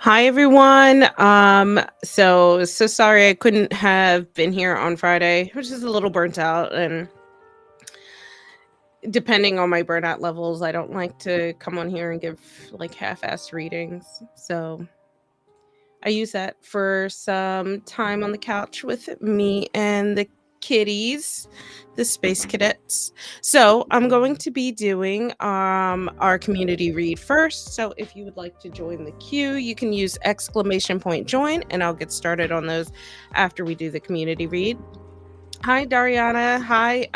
Hi everyone. So sorry I couldn't have been here on Friday. I was just a little burnt out, and depending on my burnout levels, I don't like to come on here and give like half-assed readings. So I use that for some time on the couch with me and the kitties, the space cadets. So I'm going to be doing our community read first. So if you would like to join the queue, you can use exclamation point join, and I'll get started on those after we do the community read. Hi Dariana. Hi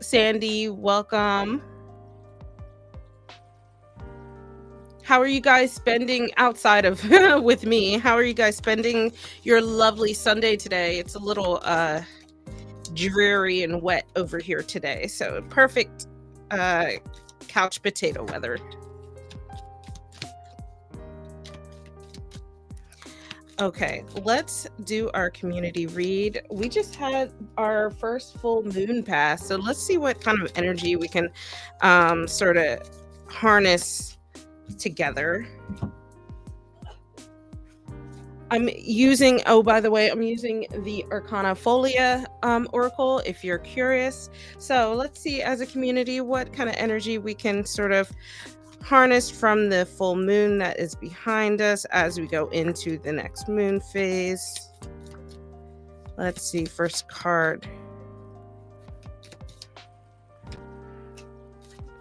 Sandy. Welcome. How are you guys spending outside of with me? How are you guys spending your lovely Sunday today? It's a little dreary and wet over here today. So perfect uh couch potato weather. Okay, let's do our community read. We just had our first full moon pass. So let's see what kind of energy we can sort of harness together. By the way, I'm using the Arcana Folia Oracle if you're curious. So let's see, as a community, what kind of energy we can sort of harness from the full moon that is behind us as we go into the next moon phase. Let's see, first card.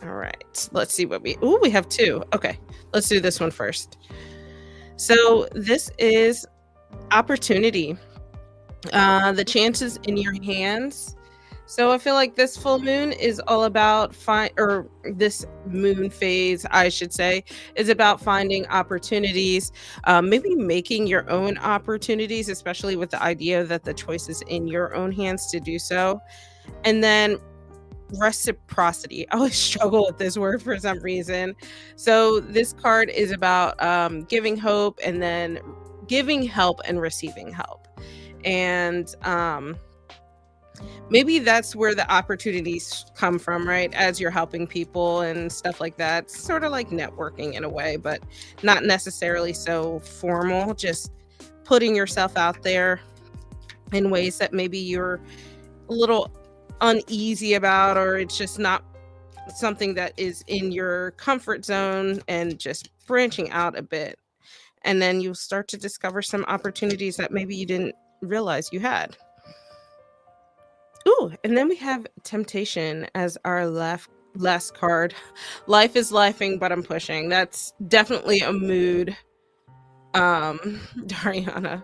All right, let's see what we have two. Okay, let's do this one first. So this is opportunity. The chances in your hands. So I feel like this full moon is all about or this moon phase, I should say, is about finding opportunities, maybe making your own opportunities, especially with the idea that the choice is in your own hands to do so. And then reciprocity. I always struggle with this word for some reason. So this card is about giving hope, and then giving help and receiving help. And maybe that's where the opportunities come from, right? As you're helping people and stuff like that. It's sort of like networking in a way, but not necessarily so formal, just putting yourself out there in ways that maybe you're a little uneasy about, or it's just not something that is in your comfort zone, and just branching out a bit. And then you'll start to discover some opportunities that maybe you didn't realize you had. Ooh, and then we have temptation as our last card. Life is lifing, but I'm pushing. That's definitely a mood, Dariana.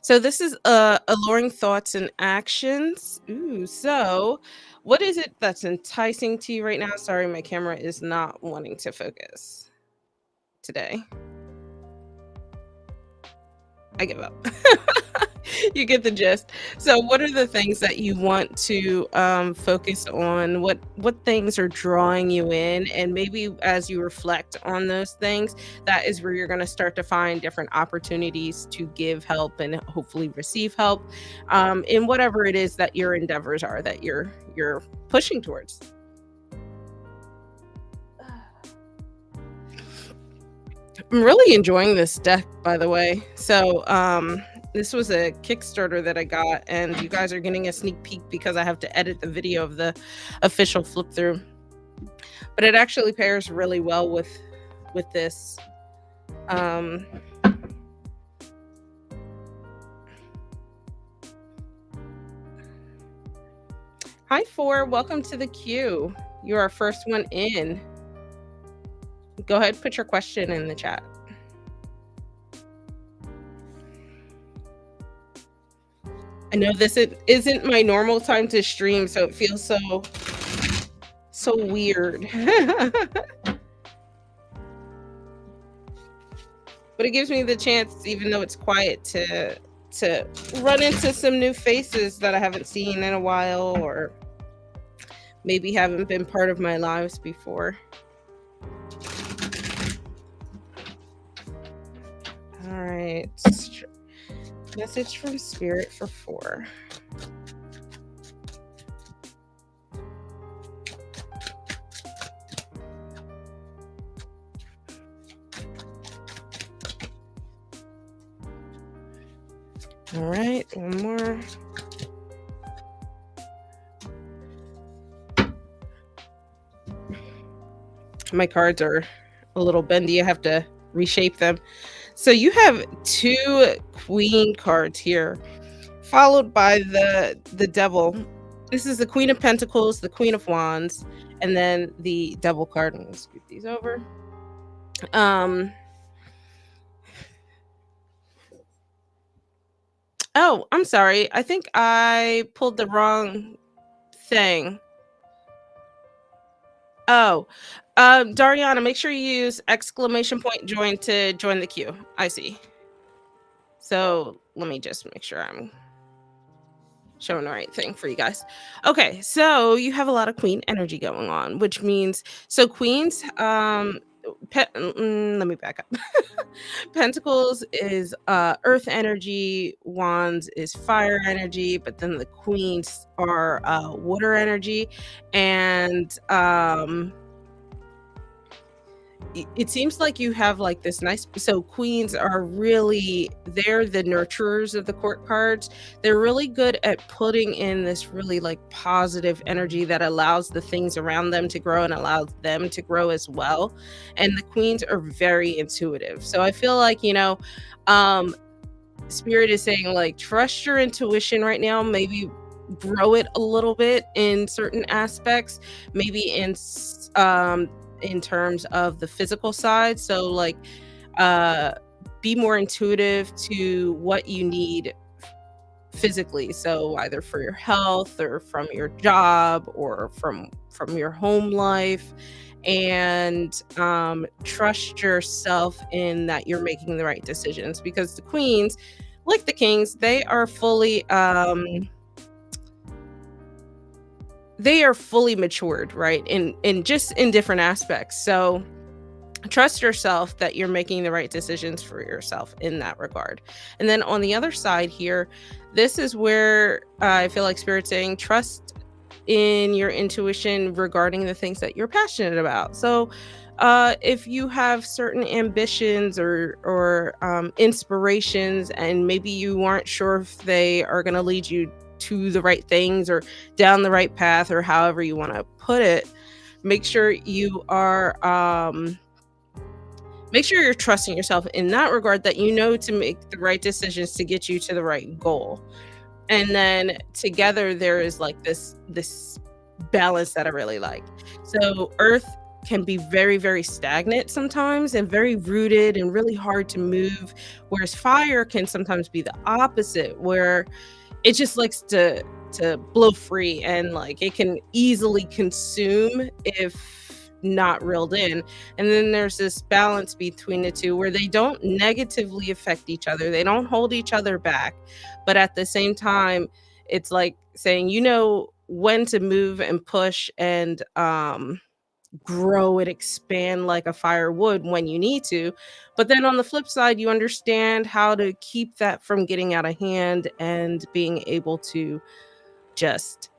So this is alluring thoughts and actions. Ooh, so what is it that's enticing to you right now? Sorry, my camera is not wanting to focus today. I give up. You get the gist. So what are the things that you want to focus on? What things are drawing you in? And maybe as you reflect on those things, that is where you're going to start to find different opportunities to give help and hopefully receive help in whatever it is that your endeavors are that you're pushing towards. I'm really enjoying this deck, by the way. So this was a Kickstarter that I got, and you guys are getting a sneak peek because I have to edit the video of the official flip through. But it actually pairs really well with this. Hi, Four. Welcome to the queue. You're our first one in. Go ahead, put your question in the chat. I know this isn't my normal time to stream, so it feels so weird. But it gives me the chance, even though it's quiet, to run into some new faces that I haven't seen in a while, or maybe haven't been part of my lives before. All right. Message from Spirit for 4. All right, one more. My cards are a little bendy. I have to reshape them. So you have two queen cards here, followed by the devil. This is the Queen of Pentacles, the Queen of Wands, and then the devil card. I'm gonna scoot these over. Um oh, I'm sorry. I think I pulled the wrong thing. Oh, Dariana, make sure you use exclamation point join to join the queue. I see. So let me just make sure I'm showing the right thing for you guys. Okay, so you have a lot of queen energy going on, which means so queens, let me back up. Pentacles is earth energy, wands is fire energy, but then the queens are water energy, and it seems like you have like this nice, so queens are really, they're the nurturers of the court cards. They're really good at putting in this really like positive energy that allows the things around them to grow and allows them to grow as well. And the queens are very intuitive, so I feel like, um spirit is saying like trust your intuition right now, maybe grow it a little bit in certain aspects, maybe in terms of the physical side. So like uh be more intuitive to what you need physically, so either for your health or from your job or from your home life, and trust yourself in that you're making the right decisions, because the queens, like the kings, they are fully matured, right, in just in different aspects. So trust yourself that you're making the right decisions for yourself in that regard. And then on the other side here, this is where I feel like spirit's saying trust in your intuition regarding the things that you're passionate about. So if you have certain ambitions or inspirations, and maybe you aren't sure if they are going to lead you to the right things or down the right path, or however you want to put it, make sure you are make sure you're trusting yourself in that regard, that you know to make the right decisions to get you to the right goal. And then together there is like this balance that I really like. So earth can be very, very stagnant sometimes and very rooted and really hard to move, whereas fire can sometimes be the opposite, where it just likes to blow free, and like it can easily consume if not reeled in. And then there's this balance between the two where they don't negatively affect each other, they don't hold each other back, but at the same time it's like saying when to move and push and grow and expand like a fire would when you need to. But then on the flip side, you understand how to keep that from getting out of hand and being able to just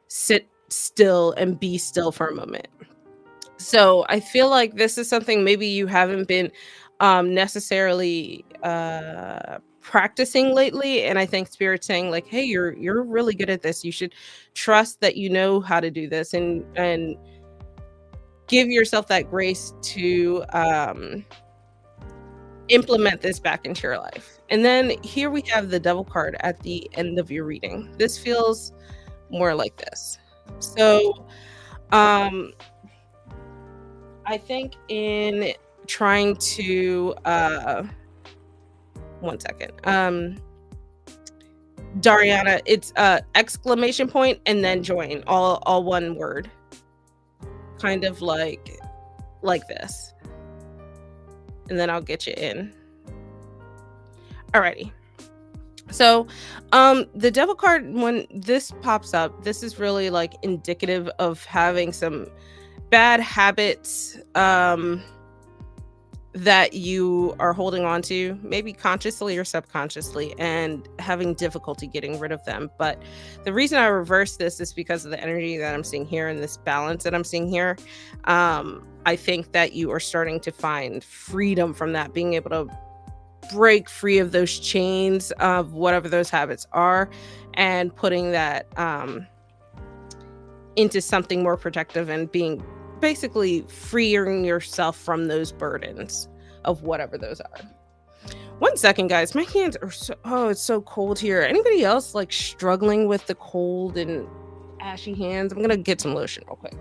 sit still and be still for a moment. So I feel like this is something maybe you haven't been necessarily practicing lately, and I think spirit's saying like, hey, you're really good at this, you should trust that you know how to do this, and give yourself that grace to implement this back into your life. And then here we have the devil card at the end of your reading. This feels more like this. So um I think in trying to one second. Dariana, it's exclamation point and then join, all one word. Kind of like this. And then I'll get you in. Alrighty. So the devil card, when this pops up, this is really like indicative of having some bad habits that you are holding on to, maybe consciously or subconsciously, and having difficulty getting rid of them. But the reason I reverse this is because of the energy that I'm seeing here and this balance that I'm seeing here. I think that you are starting to find freedom from that, being able to break free of those chains of whatever those habits are and putting that into something more protective and being basically freeing yourself from those burdens of whatever those are. One second, guys. My hands are it's so cold here. Anybody else like struggling with the cold and ashy hands? I'm gonna get some lotion real quick.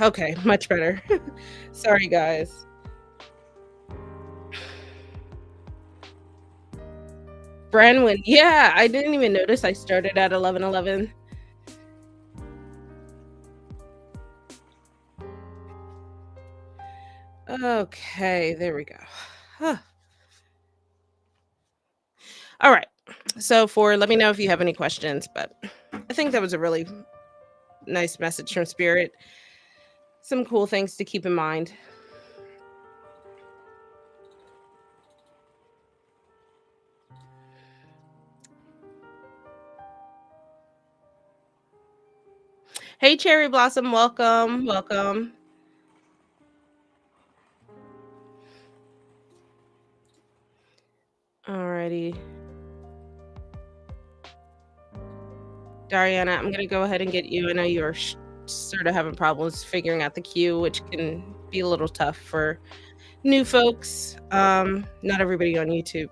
Okay, much better. Sorry, guys. Branwen, yeah, I didn't even notice I started at 11:11. Okay, there we go. All right. So for let me know if you have any questions, but I think that was a really nice message from Spirit. Some cool things to keep in mind. Hey, Cherry Blossom, welcome, welcome. Alrighty. Dariana, I'm gonna go ahead and get you. I know you're sort of having problems figuring out the queue, which can be a little tough for new folks. Not everybody on YouTube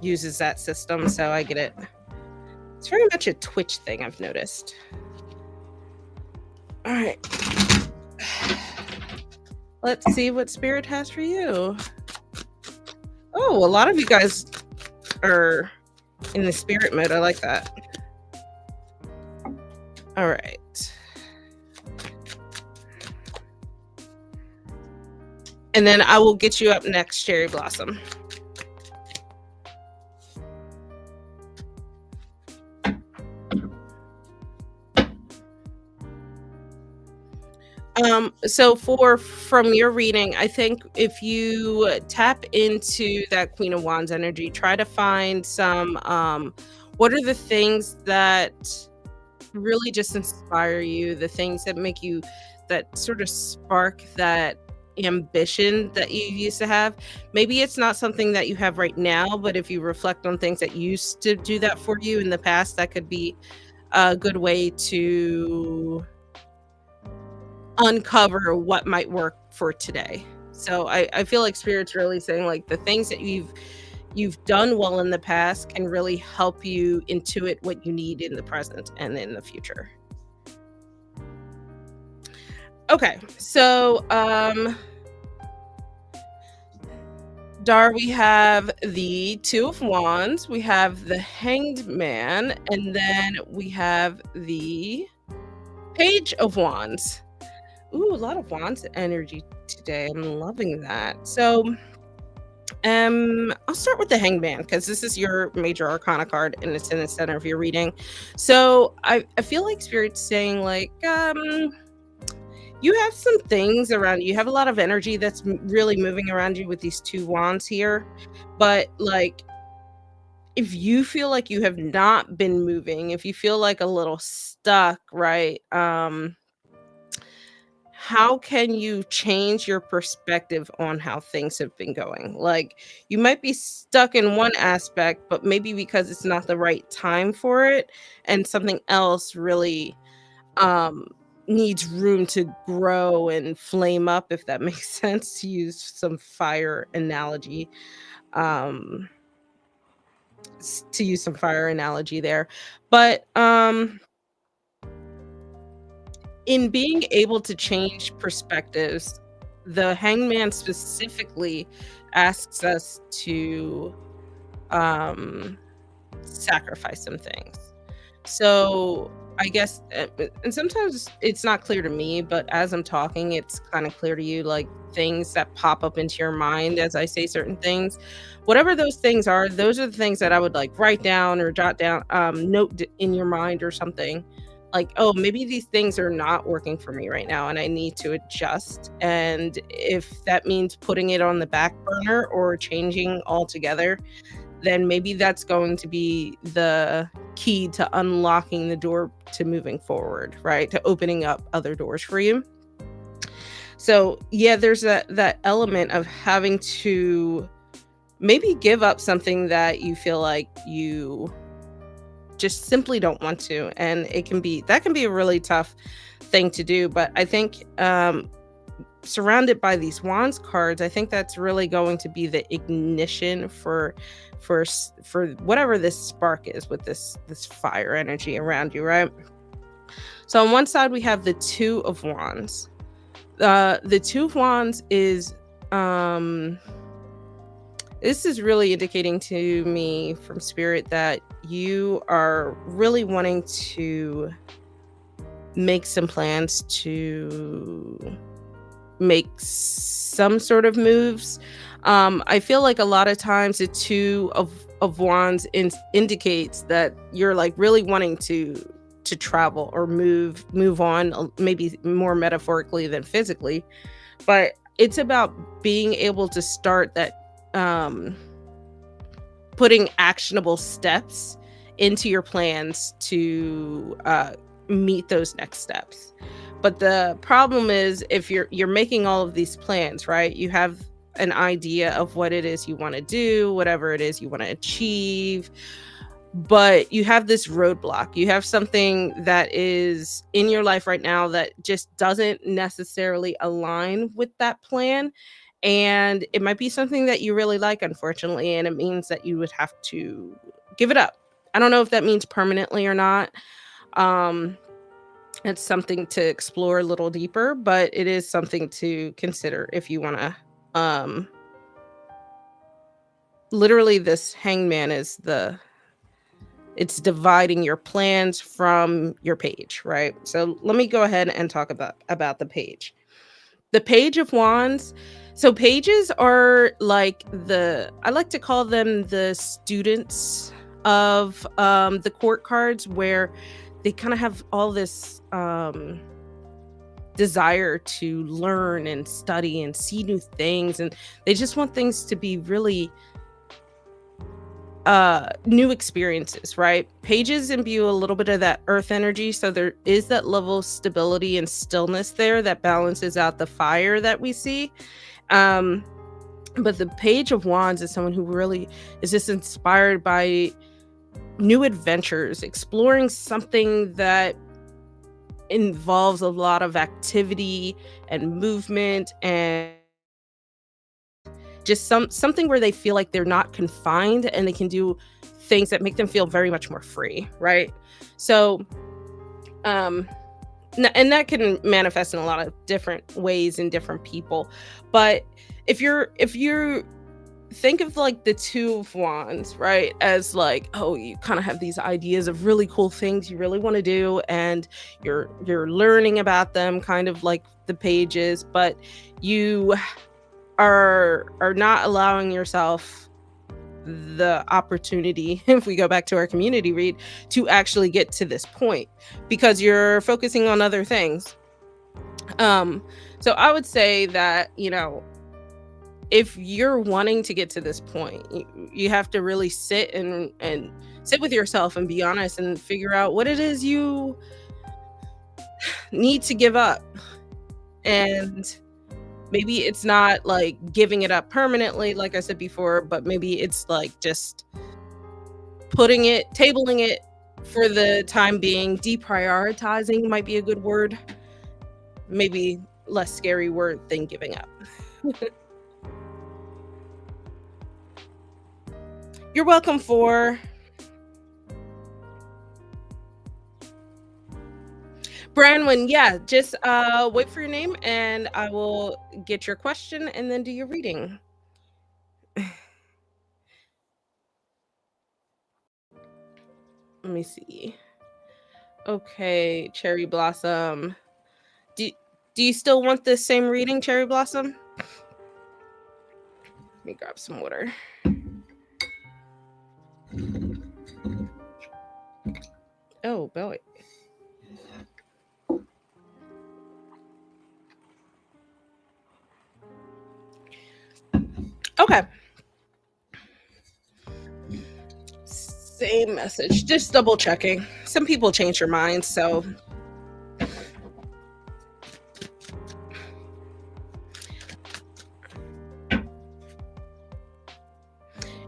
uses that system, so I get it. It's very much a Twitch thing, I've noticed. All right. Let's see what Spirit has for you. Oh, a lot of you guys are in the Spirit mode. I like that. All right. And then I will get you up next, Cherry Blossom. So from your reading, I think if you tap into that Queen of Wands energy, try to find some what are the things that really just inspire you, the things that make you that sort of spark that ambition that you used to have. Maybe it's not something that you have right now, but if you reflect on things that used to do that for you in the past, that could be a good way to uncover what might work for today. So I feel like Spirit's really saying like the things that you've done well in the past can really help you intuit what you need in the present and in the future. Okay, so Dar, we have the Two of Wands, we have the Hanged Man, and then we have the Page of Wands. Ooh, a lot of Wands energy today. I'm loving that. So, I'll start with the Hanged Man because this is your major arcana card and it's in the center of your reading. So I feel like Spirit's saying like, you have some things around you. You have a lot of energy that's really moving around you with these two wands here. But like, if you feel like you have not been moving, if you feel like a little stuck, right? How can you change your perspective on how things have been going? Like, you might be stuck in one aspect, but maybe because it's not the right time for it, and something else really um needs room to grow and flame up, if that makes sense, to use some fire analogy. Um to use some fire analogy there. But in being able to change perspectives, the hangman specifically asks us to sacrifice some things. So I guess, and sometimes it's not clear to me, but as I'm talking, it's kind of clear to you, like things that pop up into your mind as I say certain things. Whatever those things are, those are the things that I would like write down or jot down, in your mind or something. Like, oh, maybe these things are not working for me right now and I need to adjust. And if that means putting it on the back burner or changing altogether, then maybe that's going to be the key to unlocking the door to moving forward, right? To opening up other doors for you. So, yeah, there's that element of having to maybe give up something that you feel like you just simply don't want to, and it can be that can be a really tough thing to do, but I think surrounded by these wands cards, I think that's really going to be the ignition for whatever this spark is with this fire energy around you, right? So on one side we have the two of wands. The two of wands is um this is really indicating to me from spirit that you are really wanting to make some plans to make some sort of moves. I feel like a lot of times the two of wands indicates that you're like really wanting to travel or move on, maybe more metaphorically than physically, but it's about being able to start that um putting actionable steps into your plans to meet those next steps. But the problem is if you're making all of these plans, right? You have an idea of what it is you want to do, whatever it is you want to achieve, but you have this roadblock. You have something that is in your life right now that just doesn't necessarily align with that plan. And it might be something that you really like, unfortunately, and it means that you would have to give it up. I don't know if that means permanently or not. Um, it's something to explore a little deeper, but it is something to consider if you want to. Um, Literally, this hangman is it's dividing your plans from your page, right? So let me go ahead and talk about the page. The page of wands. So pages are like I like to call them the students of the court cards, where they kind of have all this desire to learn and study and see new things, and they just want things to be really new experiences, right? Pages imbue a little bit of that earth energy, so there is that level of stability and stillness there that balances out the fire that we see. um but the page of wands is someone who really is just inspired by new adventures, exploring something that involves a lot of activity and movement, and just something where they feel like they're not confined and they can do things that make them feel very much more free, right? So um and that can manifest in a lot of different ways in different people, but if you think of like the two of wands, right, as like, oh, you kind of have these ideas of really cool things you really want to do, and you're learning about them kind of like the pages, but you are not allowing yourself the opportunity, if we go back to our community read, to actually get to this point because you're focusing on other things. um so I would say that, if you're wanting to get to this point, you have to really sit and sit with yourself and be honest and figure out what it is you need to give up. And maybe it's not like giving it up permanently, like I said before, but maybe it's like just tabling it for the time being. Deprioritizing might be a good word, maybe less scary word than giving up. You're welcome for Branwyn. Yeah, just wait for your name and I will get your question and then do your reading. Let me see. Okay, cherry blossom. Do do you still want this same reading, cherry blossom? Let me grab some water. Oh boy. Okay. Same message. Just double checking. Some people change their minds, so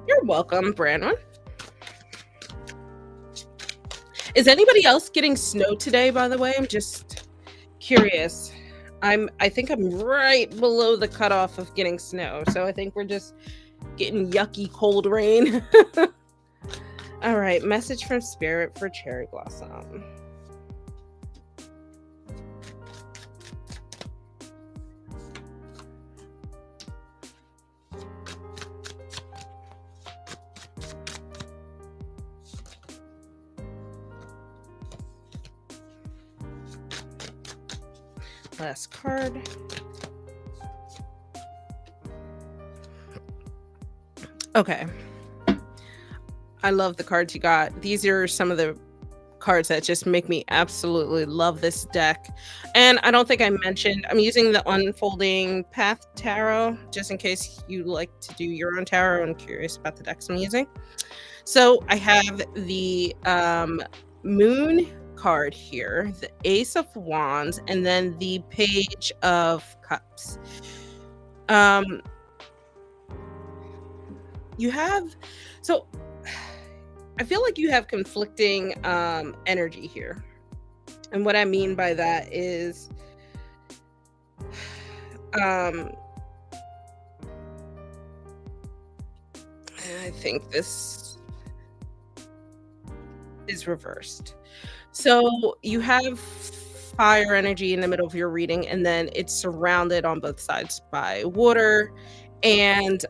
you're welcome, Brandon. Is anybody else getting snow today, by the way? I'm just curious. I think I'm right below the cutoff of getting snow. So I think we're just getting yucky cold rain. All right, message from spirit for cherry blossom. Last card. Okay. I love the cards you got. These are some of the cards that just make me absolutely love this deck. And I don't think I mentioned, I'm using the Unfolding Path Tarot, just in case you like to do your own tarot and curious about the decks I'm using. So I have the Moon card here, the Ace of Wands, and then the Page of Cups. You have, so I feel like you have conflicting energy here. And what I mean by that is I think this is reversed. So you have fire energy in the middle of your reading, and then it's surrounded on both sides by water. And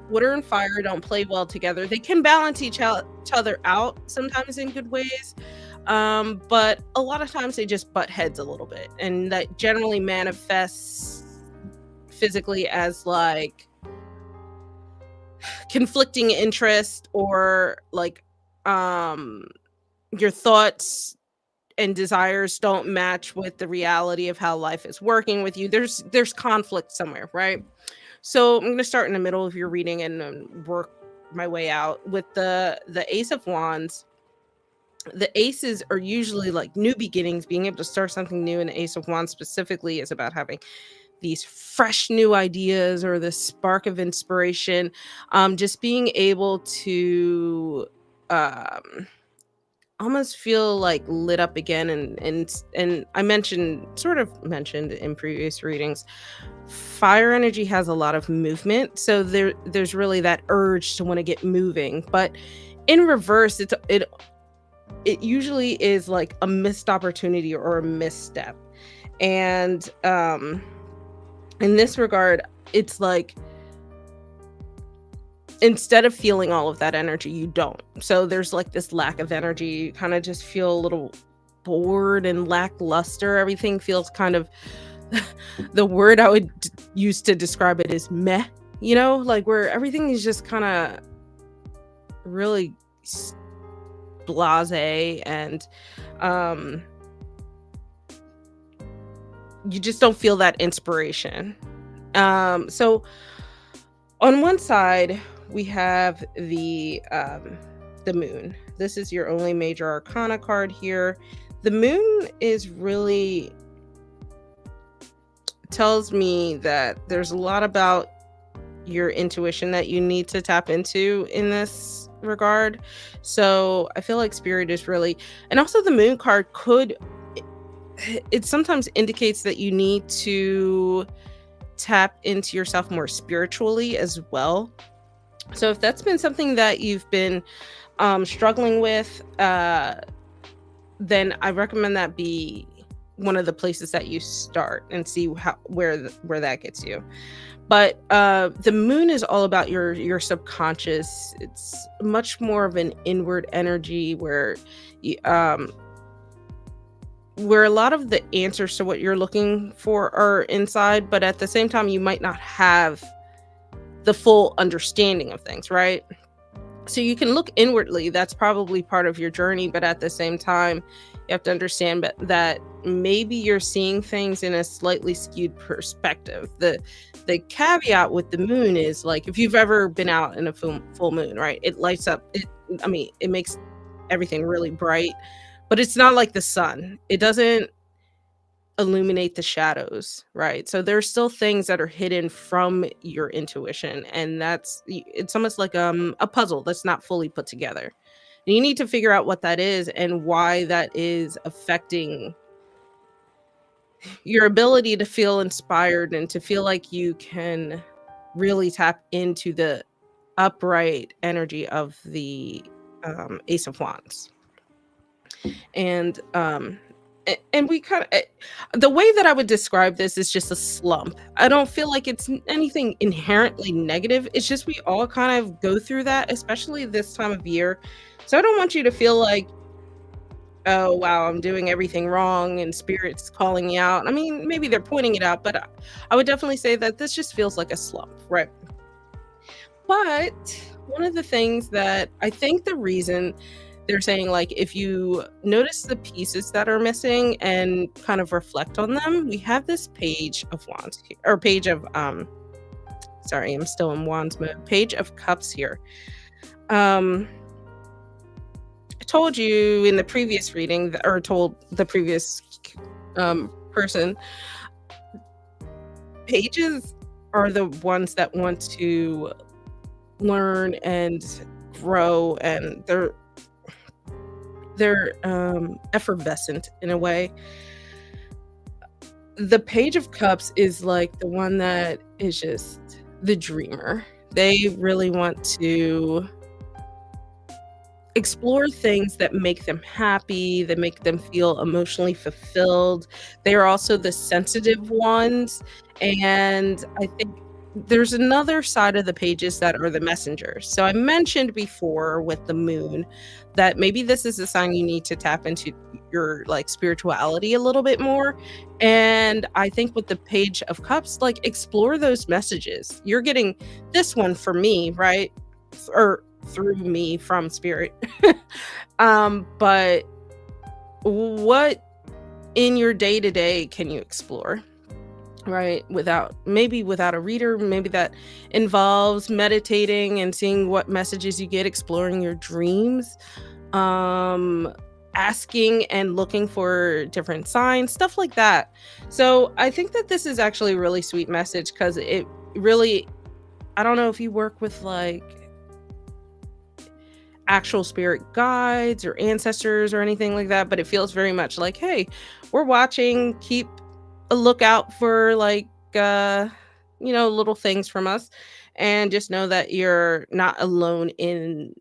water and fire don't play well together. They can balance each other out sometimes in good ways, but a lot of times they just butt heads a little bit, and that generally manifests physically as like conflicting interest, or like your thoughts and desires don't match with the reality of how life is working with you. There's conflict somewhere, right? So I'm going to start in the middle of your reading and work my way out with the Ace of Wands. The aces are usually like new beginnings, being able to start something new, and the Ace of Wands specifically is about having these fresh new ideas or the spark of inspiration. Just being able to almost feel like lit up again, and I mentioned in previous readings, fire energy has a lot of movement, so there's really that urge to want to get moving. But in reverse, it usually is like a missed opportunity or a misstep. And in this regard, it's like instead of feeling all of that energy, you don't. So there's like this lack of energy. You kind of just feel a little bored and lackluster. Everything feels kind of the word I would use to describe it is meh, like where everything is just kind of really blasé, and you just don't feel that inspiration. So on one side, we have the moon. This is your only major arcana card here. The moon is really tells me that there's a lot about your intuition that you need to tap into in this regard. So I feel like spirit is really, and also the moon card it sometimes indicates that you need to tap into yourself more spiritually as well. So if that's been something that you've been struggling with, then I recommend that be one of the places that you start and see how where that gets you. But the moon is all about your subconscious. It's much more of an inward energy where a lot of the answers to what you're looking for are inside, but at the same time, you might not have the full understanding of things, right? So you can look inwardly. That's probably part of your journey, but at the same time, you have to understand that maybe you're seeing things in a slightly skewed perspective. The caveat with the moon is, like, if you've ever been out in a full moon, right? It lights up I mean, it makes everything really bright, but it's not like the sun. It doesn't illuminate the shadows, right? So there's still things that are hidden from your intuition, and it's almost like a puzzle that's not fully put together. And you need to figure out what that is and why that is affecting your ability to feel inspired and to feel like you can really tap into the upright energy of the Ace of Wands. And and we kind of the way that I would describe this is just a slump. I don't feel like it's anything inherently negative. It's just we all kind of go through that, especially this time of year. So I don't want you to feel like, oh wow, I'm doing everything wrong and spirits calling me out. I mean, maybe they're pointing it out, but I would definitely say that this just feels like a slump, right? But one of the things that I think the reason they're saying, like, if you notice the pieces that are missing and kind of reflect on them, we have this page of wands here, or page of sorry, I'm still in wands mode. Page of cups here. I told you in the previous reading, or told the previous person, pages are the ones that want to learn and grow, and they're effervescent in a way. The page of cups is like the one that is just the dreamer. They really want to explore things that make them happy, that make them feel emotionally fulfilled. They are also the sensitive ones, and I think there's another side of the pages that are the messengers. So I mentioned before with the moon that maybe this is a sign you need to tap into your, like, spirituality a little bit more. And I think with the page of cups, like, explore those messages. You're getting this one for me, right? Or through me from spirit. But what in your day to day can you explore? Right, without a reader, maybe that involves meditating and seeing what messages you get, exploring your dreams, asking and looking for different signs, stuff like that. So I think that this is actually a really sweet message, because it really, I don't know if you work with, like, actual spirit guides or ancestors or anything like that, but it feels very much like, hey, we're watching, keep a lookout for, like, little things from us, and just know that you're not alone in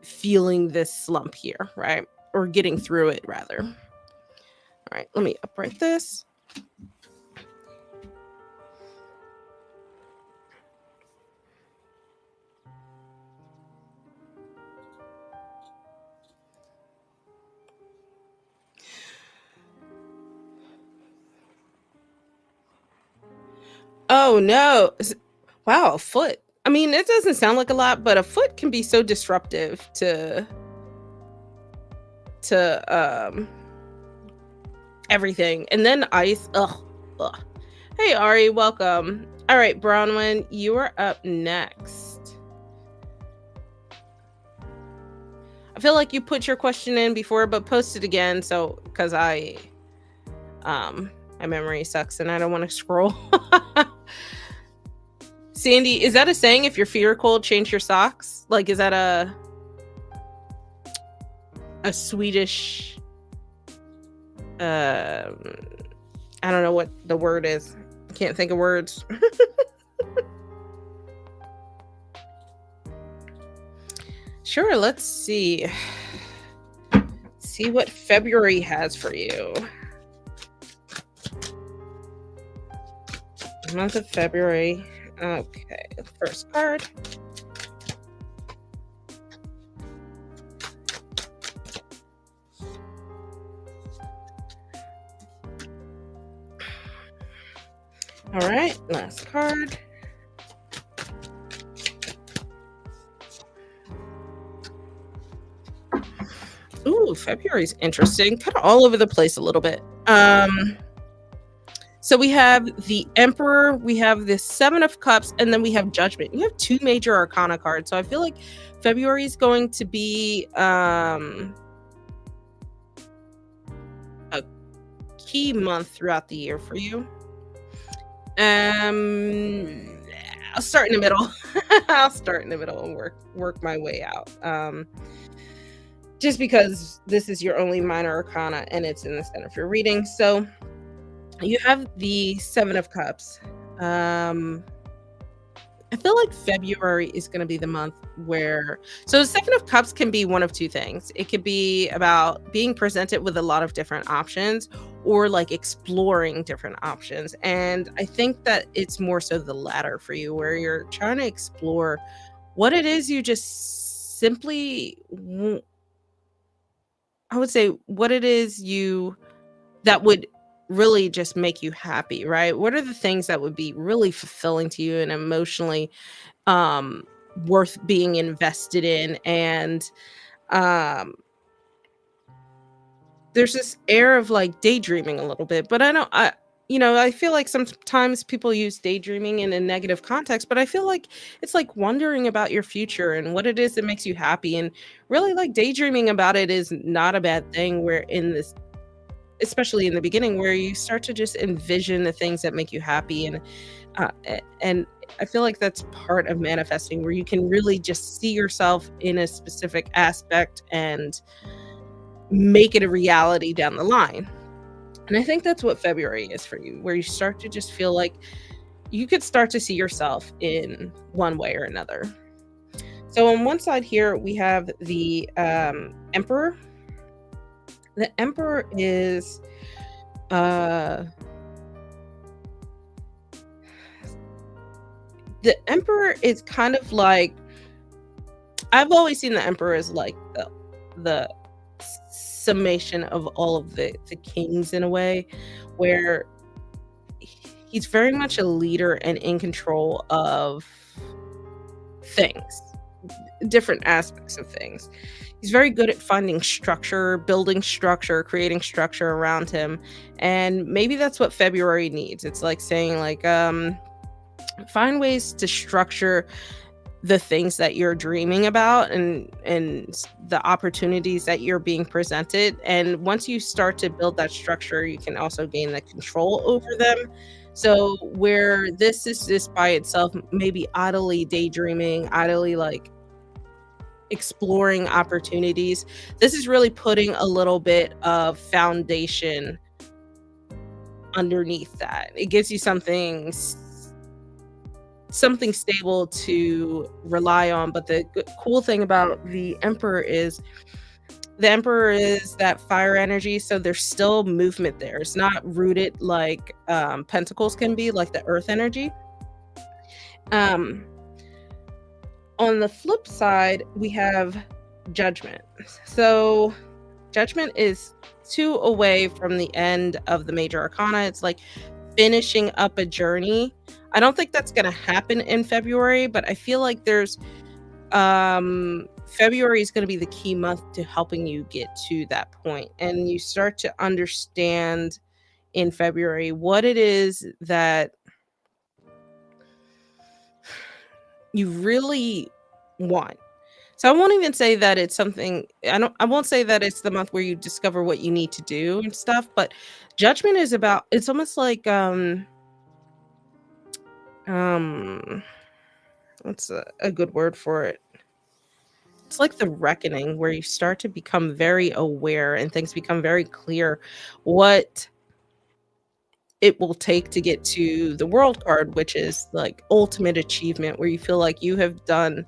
feeling this slump here, right? Or getting through it, rather. All right, let me upright this. Oh no. Wow, a foot. I mean, it doesn't sound like a lot, but a foot can be so disruptive to everything. And then ice. Ugh. Ugh. Hey Ari, welcome. All right, Bronwyn, you are up next. I feel like you put your question in before, but post it again, so because my memory sucks and I don't want to scroll. Sandy, is that a saying? If your feet are cold, change your socks? Like, is that a Swedish? I don't know what the word is. I can't think of words. Sure, let's see. See what February has for you. Month of February. Okay, first card. All right, last card. Ooh, February's interesting. Kind of all over the place a little bit. So we have the Emperor, we have the Seven of Cups, and then we have Judgment. You have two major arcana cards. So I feel like February is going to be a key month throughout the year for you. I'll start in the middle. I'll start in the middle and work my way out. Just because this is your only minor arcana and it's in the center of your reading. So you have the Seven of Cups. I feel like February is going to be the month where, so the Seven of Cups can be one of two things. It could be about being presented with a lot of different options or like exploring different options. And I think that it's more so the latter for you, where you're trying to explore what it is you just simply, I would say, what it is you that would really just make you happy, right? What are the things that would be really fulfilling to you and emotionally um worth being invested in? And um there's this air of like daydreaming a little bit, but I feel like sometimes people use daydreaming in a negative context, but I feel like it's like wondering about your future and what it is that makes you happy. And really, like, daydreaming about it is not a bad thing, where in this, especially in the beginning, where you start to just envision the things that make you happy. And I feel like that's part of manifesting, where you can really just see yourself in a specific aspect and make it a reality down the line. And I think that's what February is for you, where you start to just feel like you could start to see yourself in one way or another. So on one side here, we have the Emperor. The Emperor is uh the Emperor is kind of like, I've always seen the Emperor as like the summation of all of the kings, in a way, where he's very much a leader and in control of things, different aspects of things. He's very good at finding structure, building structure, creating structure around him. And maybe that's what February needs. It's like saying, like, find ways to structure the things that you're dreaming about, and the opportunities that you're being presented. And once you start to build that structure, you can also gain the control over them. So where this is just by itself, maybe idly daydreaming, idly like exploring opportunities, this is really putting a little bit of foundation underneath that. It gives you something stable to rely on. But the cool thing about the Emperor is that fire energy, so there's still movement there. It's not rooted like Pentacles can be, like the earth energy. Um, on the flip side, we have Judgment. So Judgment is two away from the end of the major arcana. It's like finishing up a journey. I don't think that's going to happen in February, but I feel like there's February is going to be the key month to helping you get to that point. And you start to understand in February what it is that you really want. So I won't even say that it's something, I won't say that it's the month where you discover what you need to do and stuff, but Judgment is about, it's almost like um what's a good word for it? It's like the reckoning, where you start to become very aware and things become very clear what it will take to get to the world card, which is like ultimate achievement, where you feel like you have done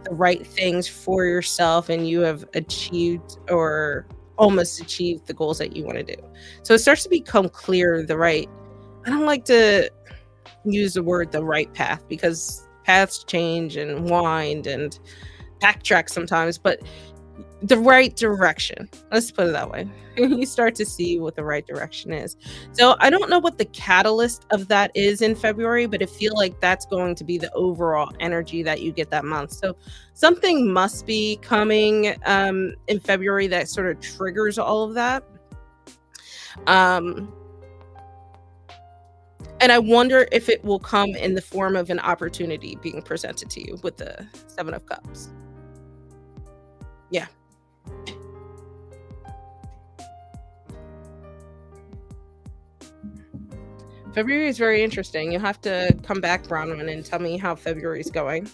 the right things for yourself and you have achieved or almost achieved the goals that you want to do. So it starts to become clear, the right, I don't like to use the word the right path, because paths change and wind and backtrack sometimes, but the right direction. Let's put it that way. You start to see what the right direction is. So I don't know what the catalyst of that is in February, but I feel like that's going to be the overall energy that you get that month. So something must be coming in February that sort of triggers all of that. Um, and I wonder if it will come in the form of an opportunity being presented to you with the Seven of Cups. Yeah. February is very interesting. You'll have to come back, Bronwyn, and tell me how February is going.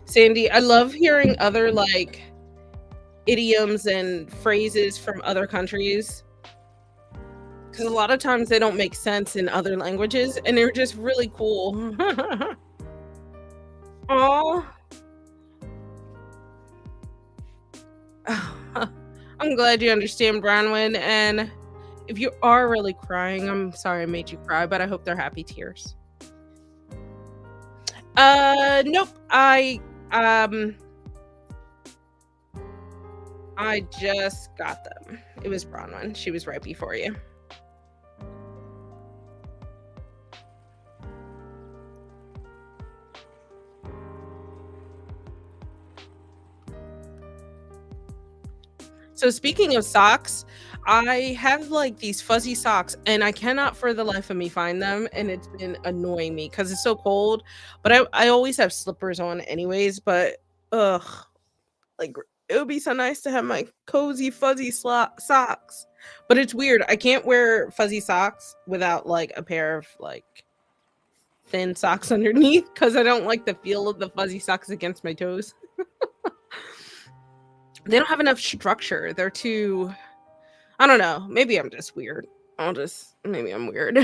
Sandy, I love hearing other like idioms and phrases from other countries, because a lot of times they don't make sense in other languages and they're just really cool. Oh, I'm glad you understand, Bronwyn. And if you are really crying, I'm sorry I made you cry, but I hope they're happy tears. Nope. Um I just got them. It was Bronwyn. She was right before you. So speaking of socks, I have like these fuzzy socks and I cannot for the life of me find them, and it's been annoying me because it's so cold. But I always have slippers on anyways, but ugh, like it would be so nice to have my cozy fuzzy socks. But it's weird. I can't wear fuzzy socks without like a pair of like thin socks underneath because I don't like the feel of the fuzzy socks against my toes. They don't have enough structure. They're too, I don't know. Maybe I'm just weird. Maybe I'm weird.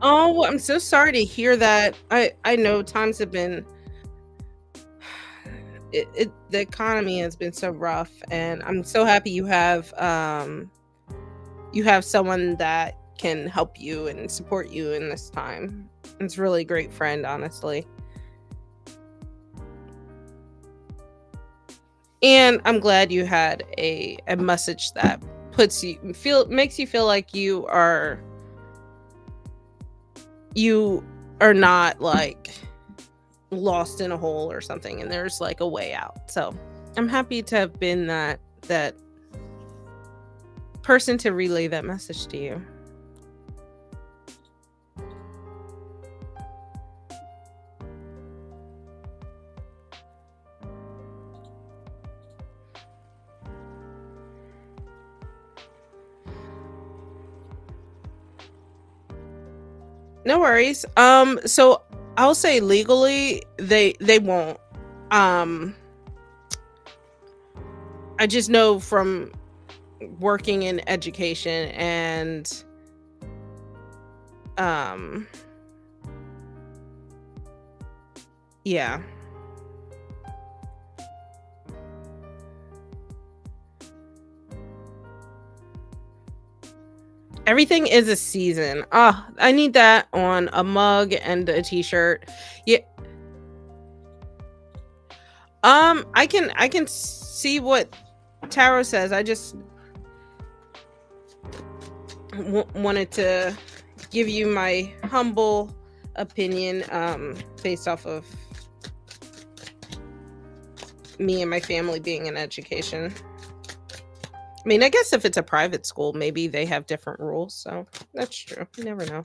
Oh, I'm so sorry to hear that. I know times have been the economy has been so rough, and I'm so happy you have someone that can help you and support you in this time. It's really a great friend, honestly. And I'm glad you had a message that puts you feel makes you feel like you are not like lost in a hole or something, and there's like a way out. So I'm happy to have been that person to relay that message to you. No worries. So I'll say legally they won't. Um I just know from working in education and um yeah. Everything is a season. Ah, I need that on a mug and a t-shirt. Yeah. I can see what tarot says. I just wanted to give you my humble opinion based off of me and my family being in education. I mean, I guess if it's a private school, maybe they have different rules. So that's true. You never know.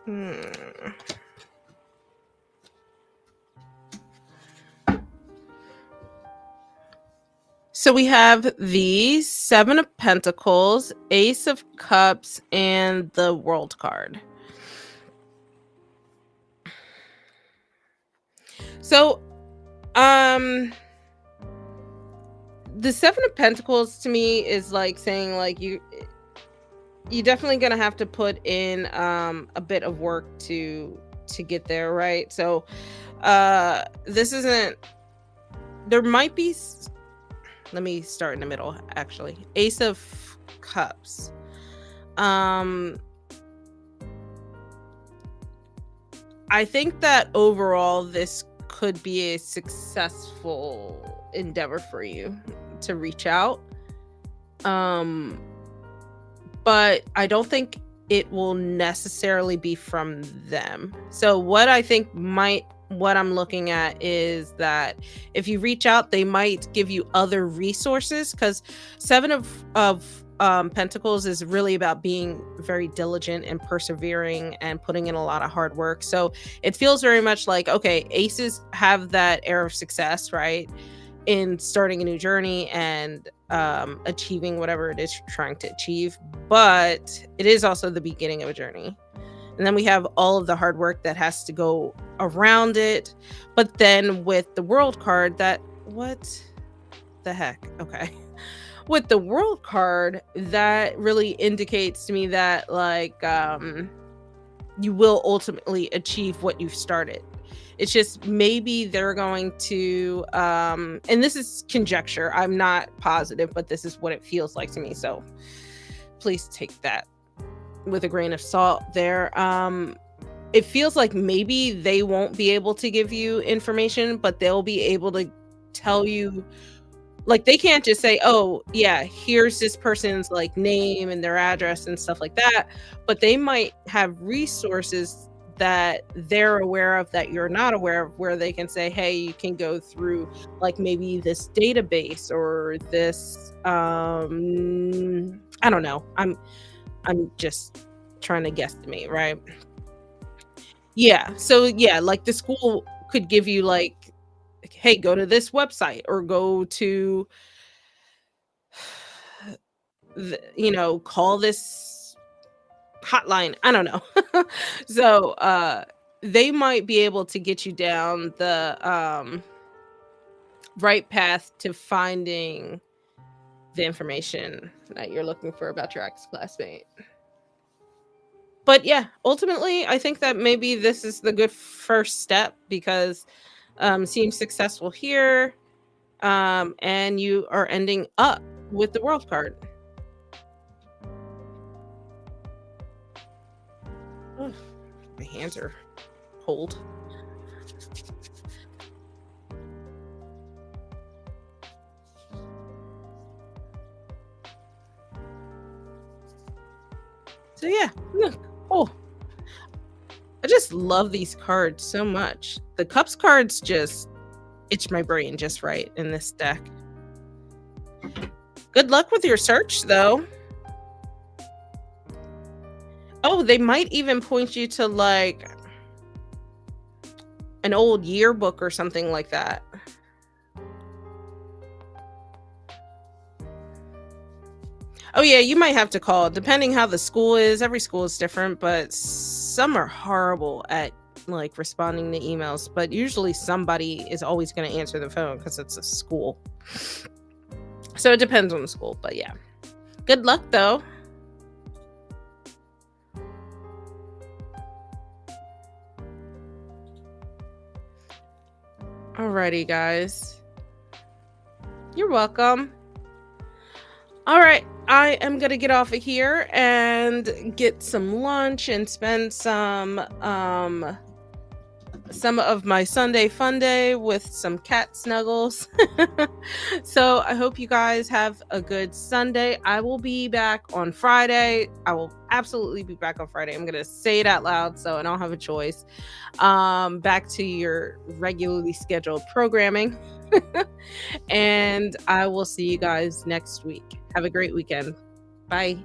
Hmm. So we have the Seven of Pentacles, Ace of Cups, and the World card. So, um, the Seven of Pentacles to me is like saying like you definitely gonna have to put in a bit of work to get there, right? So, this isn't. There might be. Let me start in the middle. Actually, Ace of Cups. Um, I think that overall this could be a successful endeavor for you to reach out. Um, but I don't think it will necessarily be from them. So what I'm looking at is that if you reach out, they might give you other resources because seven of pentacles is really about being very diligent and persevering and putting in a lot of hard work. So it feels very much like, okay, aces have that air of success, right? In starting a new journey and achieving whatever it is you're trying to achieve, but it is also the beginning of a journey. And then we have all of the hard work that has to go around it. But then with the world card, that what the heck? Okay. With the world card, that really indicates to me that like you will ultimately achieve what you've started. It's just maybe they're going to and this is conjecture. I'm not positive, but this is what it feels like to me. So please take that with a grain of salt there. It feels like maybe they won't be able to give you information, but they'll be able to tell you, like they can't just say, oh yeah, here's this person's like name and their address and stuff like that, but they might have resources that they're aware of that you're not aware of, where they can say, hey, you can go through like maybe this database or this I don't know. I'm just trying to guesstimate, right? Yeah. So yeah, like the school could give you like, hey, go to this website or go to call this hotline. I don't know. So they might be able to get you down the right path to finding the information that you're looking for about your ex-classmate. But yeah, ultimately, I think that maybe this is the good first step because seems successful here, and you are ending up with the world card. Ugh, my hands are cold. So yeah, look. Oh, I just love these cards so much. The cups cards just itch my brain just right in this deck. Good luck with your search, though. Oh, they might even point you to like an old yearbook or something like that. Oh yeah, you might have to call depending how the school is. Every school is different, but some are horrible at like responding to emails, but usually somebody is always going to answer the phone because it's a school. So it depends on the school, but yeah. Good luck though. Alrighty, guys. You're welcome. All right, I am gonna get off of here and get some lunch and spend some of my Sunday fun day with some cat snuggles. So I hope you guys have a good Sunday. I will be back on Friday. I will absolutely be back on Friday. I'm gonna say it out loud so I don't have a choice. Back to your regularly scheduled programming. And I will see you guys next week. Have a great weekend. Bye.